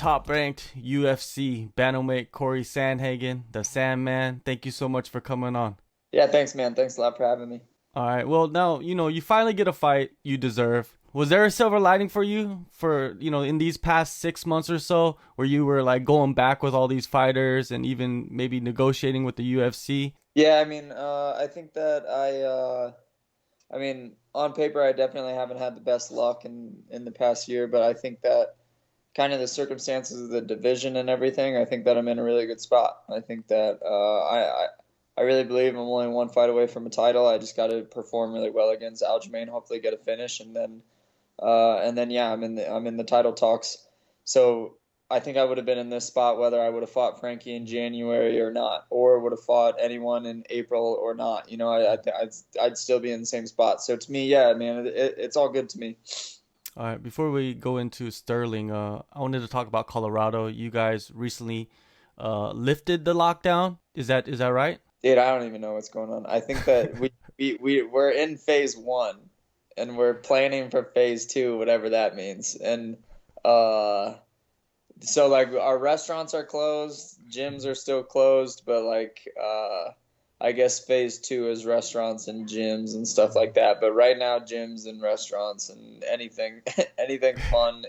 top-ranked UFC bantamweight Cory Sandhagen, the Sandman. Thank you so much for coming on. Yeah, thanks, man. Thanks a lot for having me. All right. Well, now you finally get a fight you deserve. Was there a silver lining for you for in these past 6 months or so, where you were like going back with all these fighters and even maybe negotiating with the UFC? Yeah, I think that on paper, I definitely haven't had the best luck in the past year, but I think that kind of the circumstances of the division and everything, I think that I'm in a really good spot. I think that I really believe I'm only one fight away from a title. I just got to perform really well against Aljamain, hopefully get a finish, and then yeah, I'm in the title talks. So I think I would have been in this spot whether I would have fought Frankie in January or not, or would have fought anyone in April or not. I'd still be in the same spot. So to me, yeah, man, it's all good to me. All right. Before we go into Sterling, I wanted to talk about Colorado. You guys recently lifted the lockdown. Is that right? Dude, I don't even know what's going on. I think that we're in phase one and we're planning for phase two, whatever that means. And uh so like our restaurants are closed, gyms are still closed, but I guess phase two is restaurants and gyms and stuff like that. But right now gyms and restaurants and anything anything fun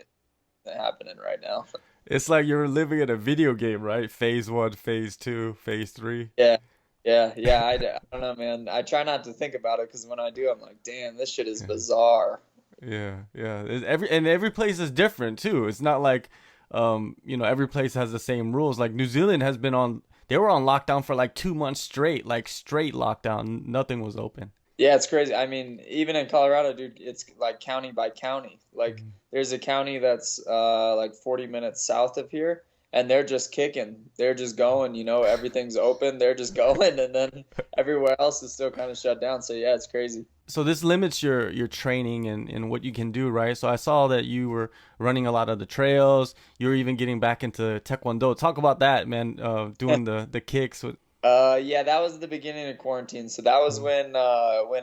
happening right now. It's like you're living in a video game, right? Phase one, phase two, phase three. Yeah. Yeah. I don't know, man. I try not to think about it because when I do, I'm like, damn, this shit is Yeah. bizarre. Yeah. Every place is different too. It's not like every place has the same rules. Like New Zealand has been on they were on lockdown for like 2 months straight, like straight lockdown. Nothing was open. Yeah, it's crazy. I mean, even in Colorado, dude, it's like county by county. Like Mhm. there's a county that's like 40 minutes south of here, and they're just kicking. They're just going, everything's open. They're just going, and then everywhere else is still kind of shut down. So yeah, it's crazy. So this limits your training and what you can do, right? So I saw that you were running a lot of the trails. You were even getting back into Taekwondo. Talk about that, man. Doing the kicks with. Yeah, that was the beginning of quarantine. So that was when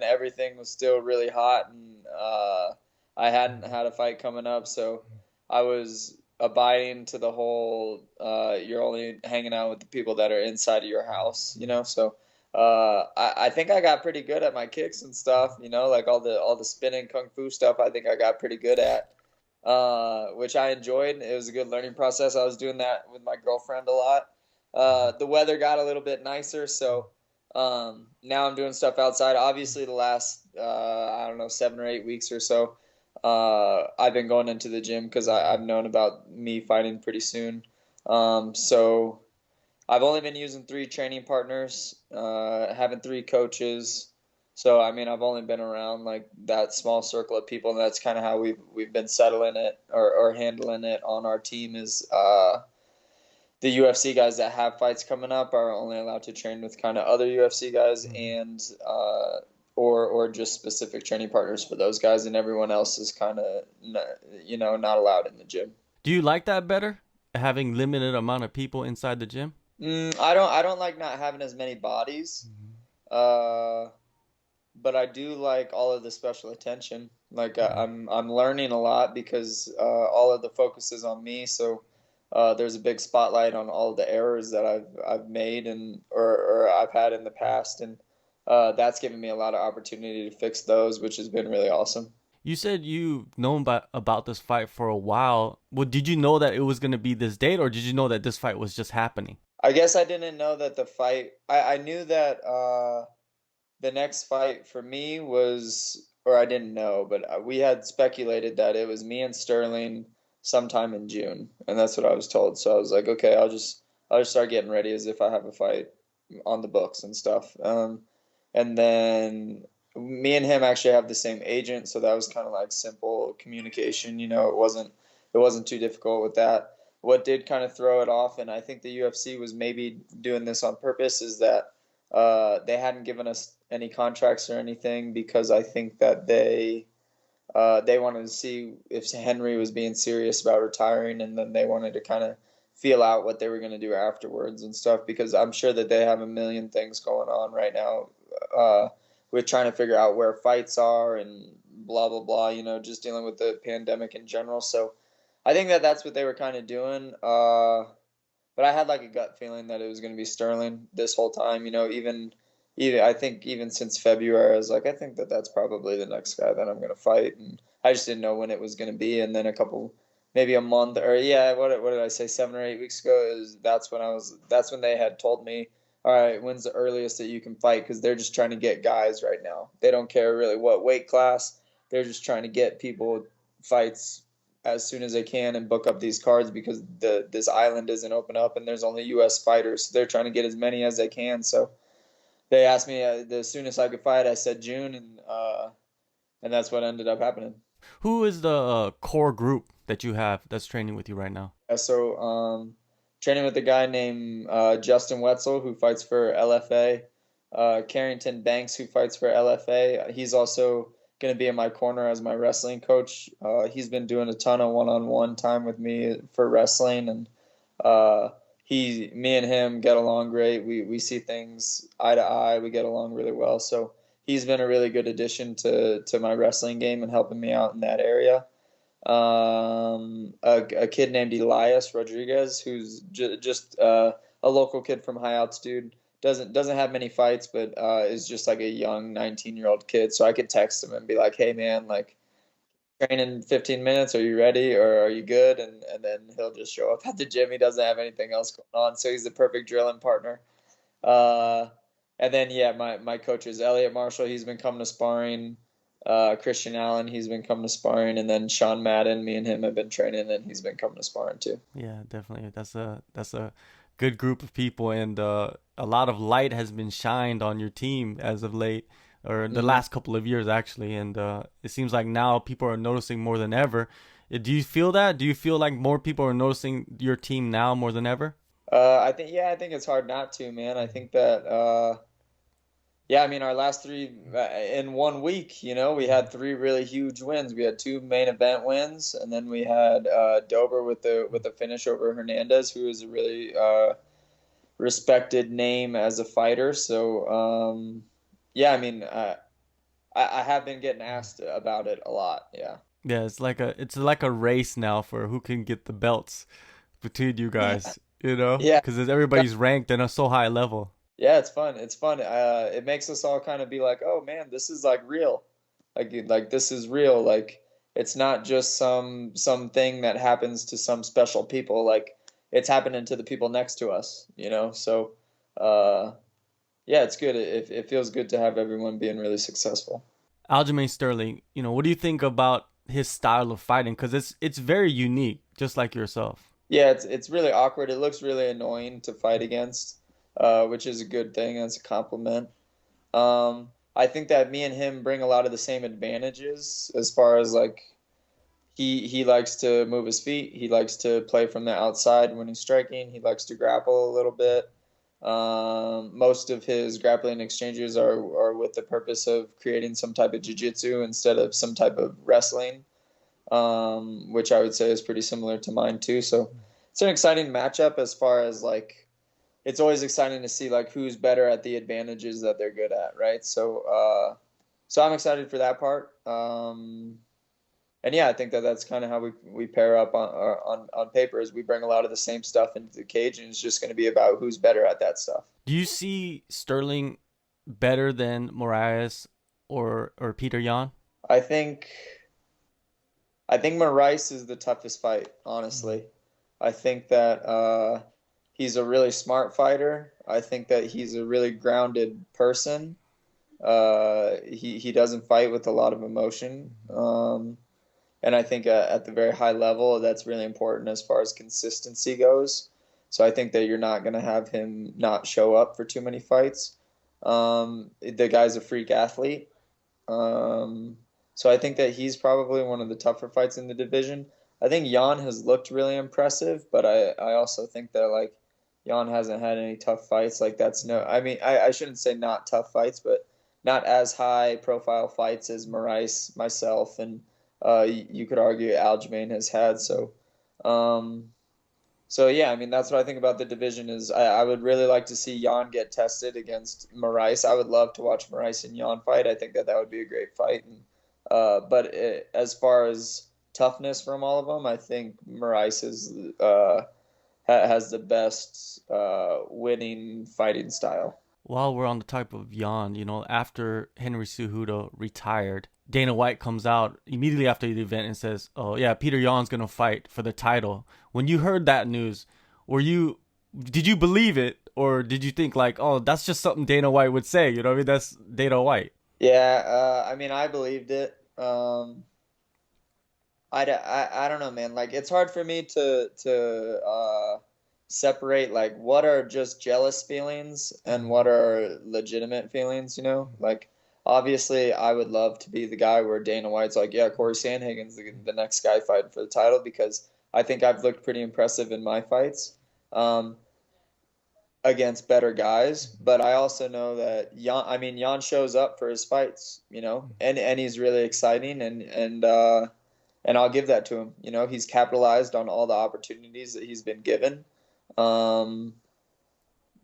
everything was still really hot and I hadn't had a fight coming up. So I was abiding to the whole you're only hanging out with the people that are inside of your house. So I think I got pretty good at my kicks and stuff, like all the spinning kung fu stuff. I think I got pretty good at, which I enjoyed. It was a good learning process. I was doing that with my girlfriend a lot. The weather got a little bit nicer, so now I'm doing stuff outside. Obviously, the last I don't know 7 or 8 weeks or so, I've been going into the gym because I've known about me fighting pretty soon. So I've only been using three training partners, having three coaches. So I mean, I've only been around like that small circle of people, and that's kind of how we've been settling it or handling it on our team is the UFC guys that have fights coming up are only allowed to train with kind of other UFC guys Mhm. and or just specific training partners for those guys, and everyone else is kind of not allowed in the gym. Do you like that better? Having limited amount of people inside the gym? I don't like not having as many bodies, Mhm. uh, but I do like all of the special attention. Like Yeah. I'm learning a lot because all of the focus is on me. So there's a big spotlight on all of the errors that I've made and or I've had in the past, and that's given me a lot of opportunity to fix those, which has been really awesome. You said you've known about this fight for a while. Well, did you know that it was going to be this date, or did you know that this fight was just happening? I guess I didn't know that the fight. I knew that the next fight for me was, or I didn't know, but we had speculated that it was me and Sterling sometime in June, and that's what I was told. So I was like, okay, I'll just start getting ready as if I have a fight on the books and stuff. And then me and him actually have the same agent, so that was kind of like simple communication. It wasn't too difficult with that. What did kind of throw it off, and I think the UFC was maybe doing this on purpose, is that they hadn't given us any contracts or anything because I think that they wanted to see if Henry was being serious about retiring, and then they wanted to kind of feel out what they were going to do afterwards and stuff because I'm sure that they have a million things going on right now uh, with trying to figure out where fights are and blah blah blah. Just dealing with the pandemic in general. So I think that that's what they were kind of doing. But I had like a gut feeling that it was going to be Sterling this whole time. Even I think even since February, I was like, I think that that's probably the next guy that I'm going to fight, and I just didn't know when it was going to be. And then maybe a month, or yeah, what did I say, 7 or 8 weeks ago? That's when they had told me, all right, when's the earliest that you can fight? Because they're just trying to get guys right now. They don't care really what weight class. They're just trying to get people fights as soon as they can and book up these cards because this island isn't open up and there's only U.S. fighters. So they're trying to get as many as they can. So they asked me the soonest I could fight. I said June, and that's what ended up happening. Who is the core group that you have that's training with you right now? Yeah, so training with a guy named Justin Wetzel who fights for LFA, Carrington Banks who fights for LFA. He's also going to be in my corner as my wrestling coach. He's been doing a ton of one-on-one time with me for wrestling, and uh, me and him get along great. We see things eye to eye. We get along really well. So he's been a really good addition to my wrestling game and helping me out in that area. A kid named Elias Rodriguez, who's just a local kid from high altitude. Doesn't have many fights, but is just like a young 19-year-old kid. So I could text him and be like, "Hey man, like train in 15 minutes. Are you ready or are you good?" And then he'll just show up at the gym. He doesn't have anything else going on, so he's the perfect drilling partner. Uh, and then yeah, my coach is Elliot Marshall. He's been coming to sparring. Christian Allen, he's been coming to sparring, and then Sean Madden, me and him have been training, and he's been coming to sparring too. Yeah, definitely. That's a good group of people, and a lot of light has been shined on your team as of late, or the Hmm. last couple of years actually. And it seems like now people are noticing more than ever. Do you feel that? Do you feel like more people are noticing your team now more than ever? I think it's hard not to, man. I think that yeah, I mean, our last three in 1 week, we had three really huge wins. We had two main event wins, and then we had Dober with the finish over Hernandez, who is a really respected name as a fighter. So yeah, I mean, I have been getting asked about it a lot. Yeah. Yeah, it's like a race now for who can get the belts between you Yeah. guys. You know, Yeah. because everybody's ranked at a so high level. Yeah, it's fun. It's fun. It makes us all kind of be like, "Oh man, this is like real. Like this is real. Like it's not just some thing that happens to some special people. Like it's happening to the people next to us. So, uh, yeah, it's good. It feels good to have everyone being really successful. Aljamain Sterling, what do you think about his style of fighting? Because it's very unique, just like yourself. Yeah, it's really awkward. It looks really annoying to fight against, which is a good thing. That's a compliment. I think that me and him bring a lot of the same advantages as far as like he likes to move his feet. He likes to play from the outside when he's striking. He likes to grapple a little bit. Most of his grappling exchanges are with the purpose of creating some type of jiu-jitsu instead of some type of wrestling, which I would say is pretty similar to mine too. So it's an exciting matchup as far as like it's always exciting to see like who's better at the advantages that they're good at, right? So I'm excited for that part. And yeah, I think that that's kind of how we pair up on paper. Is we bring a lot of the same stuff into the cage, and it's just going to be about who's better at that stuff. Do you see Sterling better than Moraes or Peter Yan? I think I think Moraes is the toughest fight, honestly. I think that he's a really smart fighter. I think that he's a really grounded person. He doesn't fight with a lot of emotion. And I think at the very high level, that's really important as far as consistency goes. So I think that you're not going to have him not show up for too many fights. The guy's a freak athlete. Um, so I think that he's probably one of the tougher fights in the division. I think Jan has looked really impressive, but I also think that like Jan hasn't had any tough fights. Like that's no, I mean I shouldn't say not tough fights, but not as high profile fights as Moraes, myself, and you could argue Aljamain has had. Um, so yeah, I mean that's what I think about the division is I would really like to see Jan get tested against Moraes. I would love to watch Moraes and Jan fight. I think that would be a great fight. But as far as toughness from all of them, I think Moraes is has the best winning fighting style. While we're on the type of Yan, after Henry Cejudo retired, Dana White comes out immediately after the event and says, "Oh yeah, Peter Yan's gonna fight for the title." When you heard that news, did you believe it, or did you think like, "Oh, that's just something Dana White would say"? You know what I mean? That's Dana White. Yeah, I mean, I believed it. I don't know, man. Like, it's hard for me to separate like what are just jealous feelings and what are legitimate feelings, you know? Like, obviously, I would love to be the guy where Dana White's like, yeah, Cory Sandhagen's the next guy fighting for the title because I think I've looked pretty impressive in my fights against better guys. But I also know that Jan shows up for his fights, you know, and he's really exciting and I'll give that to him. You know, he's capitalized on all the opportunities that he's been given. Um,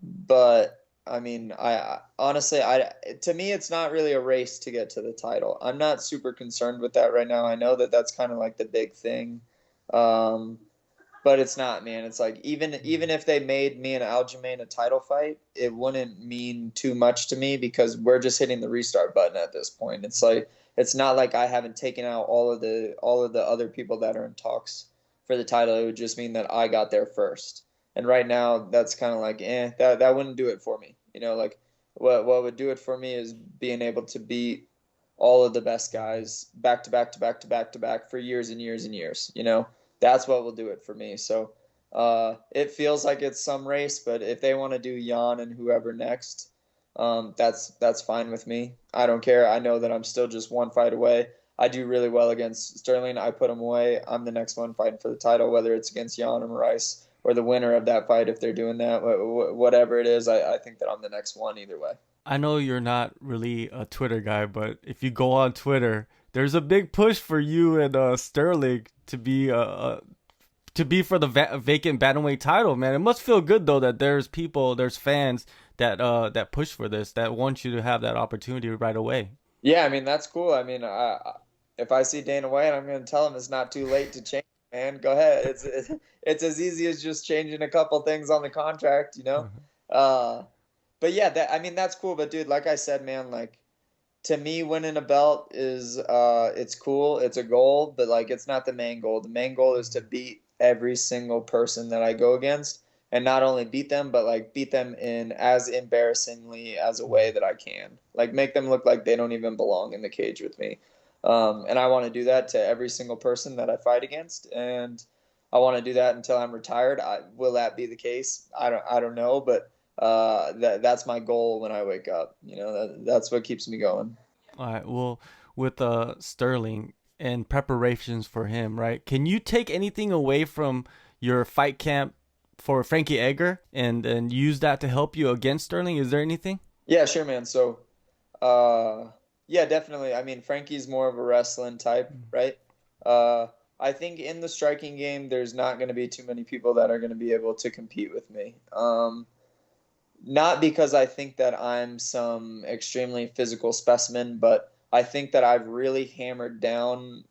but I mean, I honestly, to me, it's not really a race to get to the title. I'm not super concerned with that right now. I know that that's kind of like the big thing, um, but it's not, man. It's like even if they made me and Aljamain a title fight, it wouldn't mean too much to me because we're just hitting the restart button at this point. It's like it's not like I haven't taken out all of the other people that are in talks for the title. It would just mean that I got there first. And right now, that's kind of like, that wouldn't do it for me. You know, like what would do it for me is being able to beat all of the best guys back to back to back to back to back for years and years and years. You know, that's what will do it for me. So it feels like it's some race, but if they want to do Jan and whoever next, that's fine with me. I don't care. I know that I'm still just one fight away. I do really well against Sterling. I put him away. I'm the next one fighting for the title, whether it's against Jan or Moraes or the winner of that fight if they're doing that. Whatever it is, I think that I'm the next one either way. I know you're not really a Twitter guy, but if you go on Twitter, there's a big push for you and Sterling to be for the vacant bantamweight title, man. It must feel good though that there's fans that push for this, that want you to have that opportunity right away. Yeah, I mean that's cool. I mean, if I see Dana White, I'm going to tell him it's not too late to change. Man, go ahead. It's as easy as just changing a couple things on the contract, you know. Uh, but yeah, that I mean that's cool. But dude, like I said, man, like to me, winning a belt is it's cool. It's a goal, but like it's not the main goal. The main goal is to beat every single person that I go against, and not only beat them, but like beat them in as embarrassingly as a way that I can. Like make them look like they don't even belong in the cage with me. And I want to do that to every single person that I fight against, and I want to do that until I'm retired. Will that be the case? I don't know, but that's my goal when I wake up. You know, that's what keeps me going. All right. Well, with Sterling and preparations for him, right? Can you take anything away from your fight camp for Frankie Edgar and use that to help you against Sterling? Is there anything? Yeah, sure, man. So, uh, yeah, definitely. I mean, Frankie's more of a wrestling type, right? Uh, I think in the striking game, there's not going to be too many people that are going to be able to compete with me. Not because I think that I'm some extremely physical specimen, but I think that I've really hammered down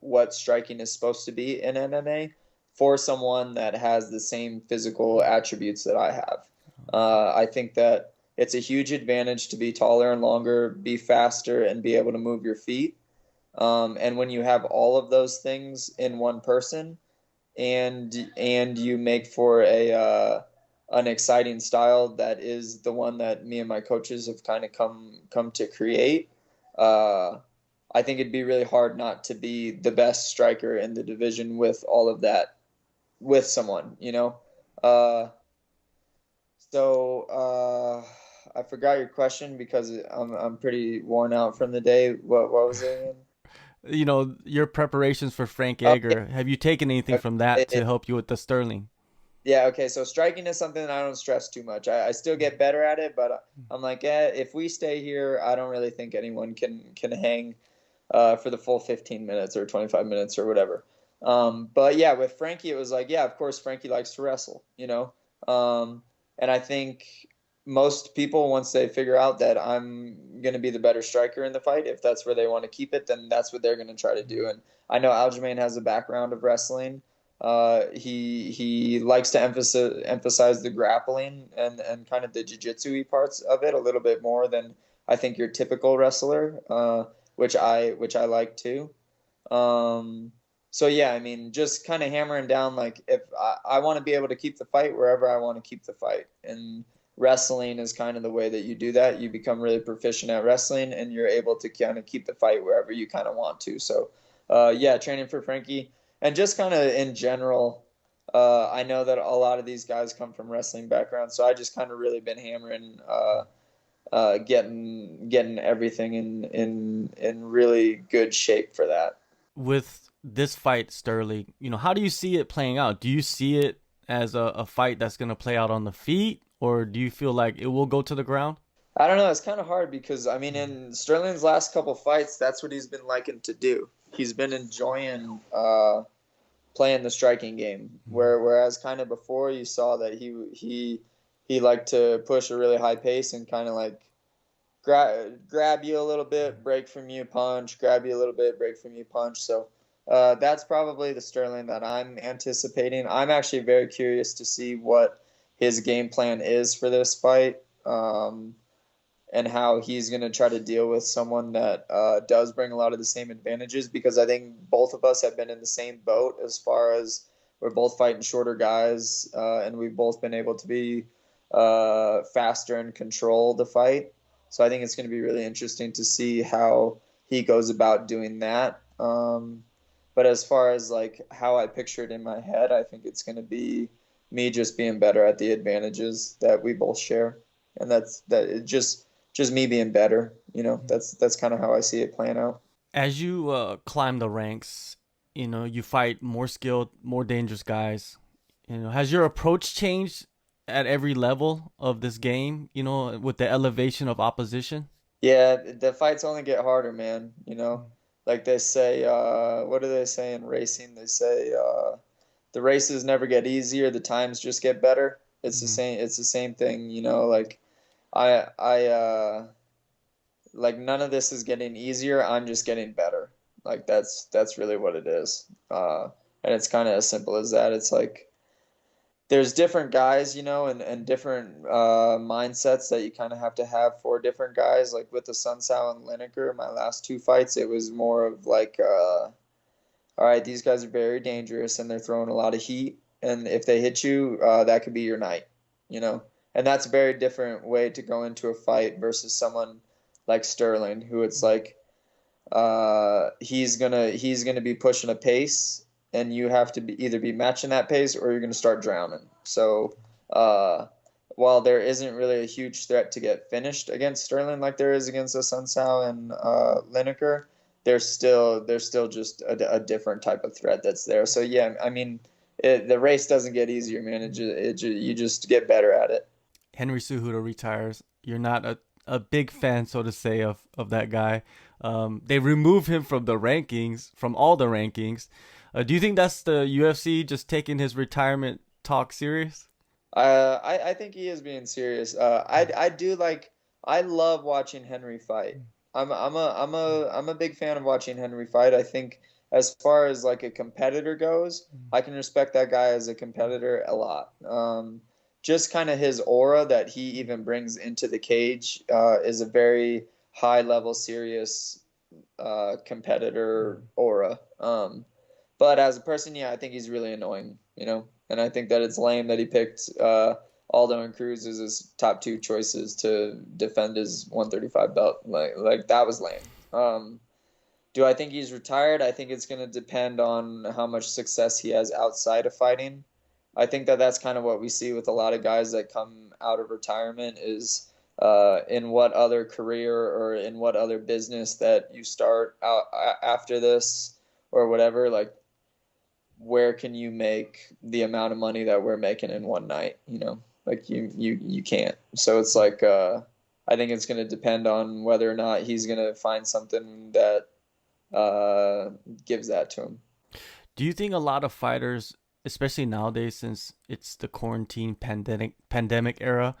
what striking is supposed to be in MMA for someone that has the same physical attributes that I have. I think that it's a huge advantage to be taller and longer, be faster, and be able to move your feet. And when you have all of those things in one person, and you make for a an exciting style that is the one that me and my coaches have kind of come to create. Uh, I think it'd be really hard not to be the best striker in the division with all of that with someone, you know. Uh, I forgot your question because I'm pretty worn out from the day. What was it again? Your preparations for Frank Oh, Edgar. Have you taken anything from that yeah. to help you with the Sterling? Yeah, okay. So striking is something that I don't stress too much. I still get better at it, but I'm like, if we stay here, I don't really think anyone can hang for the full 15 minutes or 25 minutes or whatever. But yeah, with Frankie, it was like, yeah, of course, Frankie likes to wrestle, you know. And I think most people, once they figure out that I'm going to be the better striker in the fight, if that's where they want to keep it, then that's what they're going to try to do. And I know Aljamain has a background of wrestling. He likes to emphasize the grappling and kind of the jiu-jitsu parts of it a little bit more than I think your typical wrestler, which I like too. Um, so yeah, I mean, just kind of hammering down like if I want to be able to keep the fight wherever I want to keep the fight, and wrestling is kind of the way that you do that. You become really proficient at wrestling, and you're able to kind of keep the fight wherever you kind of want to. So, yeah, training for Frankie, and just kind of in general, I know that a lot of these guys come from wrestling backgrounds, so I just kind of really been hammering, getting everything in really good shape for that. With this fight, Sterling, how do you see it playing out? Do you see it as a fight that's going to play out on the feet, or do you feel like it will go to the ground? I don't know. It's kind of hard because I mean, in Sterling's last couple fights, that's what he's been liking to do. He's been enjoying playing the striking game, whereas kind of before you saw that he liked to push a really high pace and kind of like grab you a little bit, break from you, punch, grab you a little bit, break from you, punch. So that's probably the Sterling that I'm anticipating. I'm actually very curious to see what his game plan is for this fight. And how he's going to try to deal with someone that does bring a lot of the same advantages, because I think both of us have been in the same boat as far as we're both fighting shorter guys, and we've both been able to be faster and control the fight. So I think it's going to be really interesting to see how he goes about doing that. But as far as like how I picture it in my head, I think it's going to be me just being better at the advantages that we both share, and it just me being better. That's kind of how I see it playing out. As you climb the ranks, you fight more skilled, more dangerous guys. Has your approach changed at every level of this game, with the elevation of opposition? Yeah, the fights only get harder, man. Like they say, what do they say in racing? They say the races never get easier, the times just get better. It's the same. It's the same thing. Like I like none of this is getting easier. I'm just getting better. Like that's really what it is. And it's kind of as simple as that. It's like there's different guys, and different mindsets that you kind of have to have for different guys. Like with the Sun Sao and Lineker, my last two fights, it was more of like, all right, these guys are very dangerous and they're throwing a lot of heat. And if they hit you, that could be your night, And that's a very different way to go into a fight versus someone like Sterling, who it's like he's gonna be pushing a pace, and you have to either be matching that pace or you're gonna start drowning. So while there isn't really a huge threat to get finished against Sterling like there is against the Sun Sao and Lineker, there's still just a different type of threat that's there. So yeah, I mean, the race doesn't get easier, man. You just get better at it. Henry Cejudo retires. You're not a big fan, so to say, of that guy. They remove him from the rankings, from all the rankings. Do you think that's the UFC just taking his retirement talk serious? I think he is being serious. I do like. I love watching Henry fight. I'm a big fan of watching Henry fight. I think as far as like a competitor goes, I can respect that guy as a competitor a lot. Just kind of his aura that he even brings into the cage is a very high level, serious competitor aura. But as a person, yeah, I think he's really annoying, and I think that it's lame that he picked Aldo and Cruz as his top two choices to defend his 135 belt. Like that was lame. Do I think he's retired? I think it's going to depend on how much success he has outside of fighting. I think that that's kind of what we see with a lot of guys that come out of retirement is in what other career or in what other business that you start out after this or whatever, like where can you make the amount of money that we're making in one night, like you can't. So it's like I think it's going to depend on whether or not he's going to find something that gives that to him. Do you think a lot of fighters, especially nowadays since it's the quarantine pandemic era,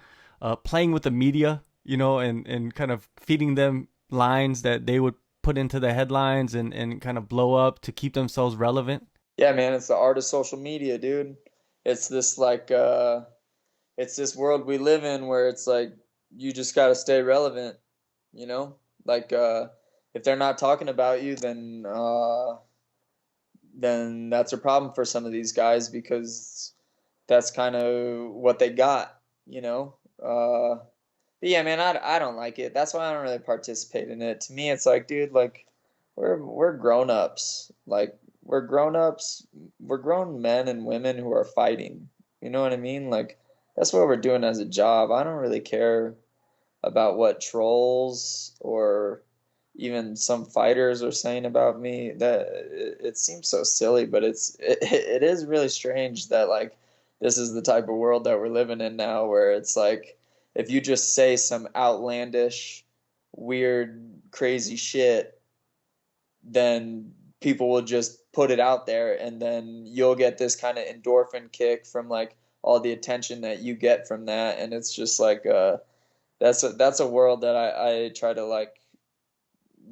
playing with the media, and kind of feeding them lines that they would put into the headlines and kind of blow up to keep themselves relevant? Yeah, man, it's the art of social media, dude. It's this like it's this world we live in where it's like you just got to stay relevant, you know? Like if they're not talking about you, then that's a problem for some of these guys because that's kind of what they got, you know? But yeah, man, I don't like it. That's why I don't really participate in it. To me, it's like, dude, like we're grown-ups. Like we're grown-ups. We're grown men and women who are fighting. You know what I mean? Like that's what we're doing as a job. I don't really care about what trolls or even some fighters are saying about me. That it seems so silly, but it is really strange that like this is the type of world that we're living in now, where it's like if you just say some outlandish, weird, crazy shit, then people will just put it out there, and then you'll get this kind of endorphin kick from like all the attention that you get from that, and it's just like that's a world that I try to like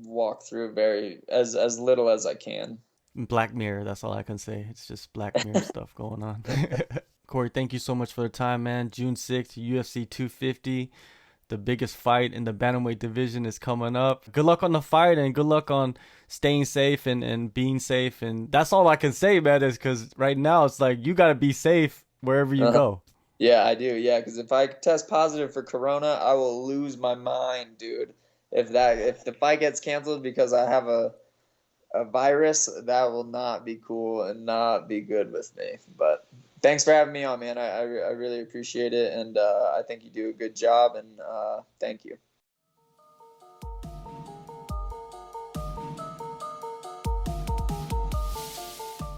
walk through very as little as I can. Black Mirror, that's all I can say. It's just Black Mirror stuff going on. Cory, thank you so much for the time, man. June 6th, UFC 250. The biggest fight in the bantamweight division is coming up. Good luck on the fight and good luck on staying safe and being safe. And that's all I can say, man, is because right now it's like you got to be safe wherever you Uh-huh. go. Yeah, I do. Yeah, because if I test positive for corona, I will lose my mind, dude. If the fight gets canceled because I have a virus, that will not be cool and not be good with me. But thanks for having me on, man. I really appreciate it, and I think you do a good job, and thank you.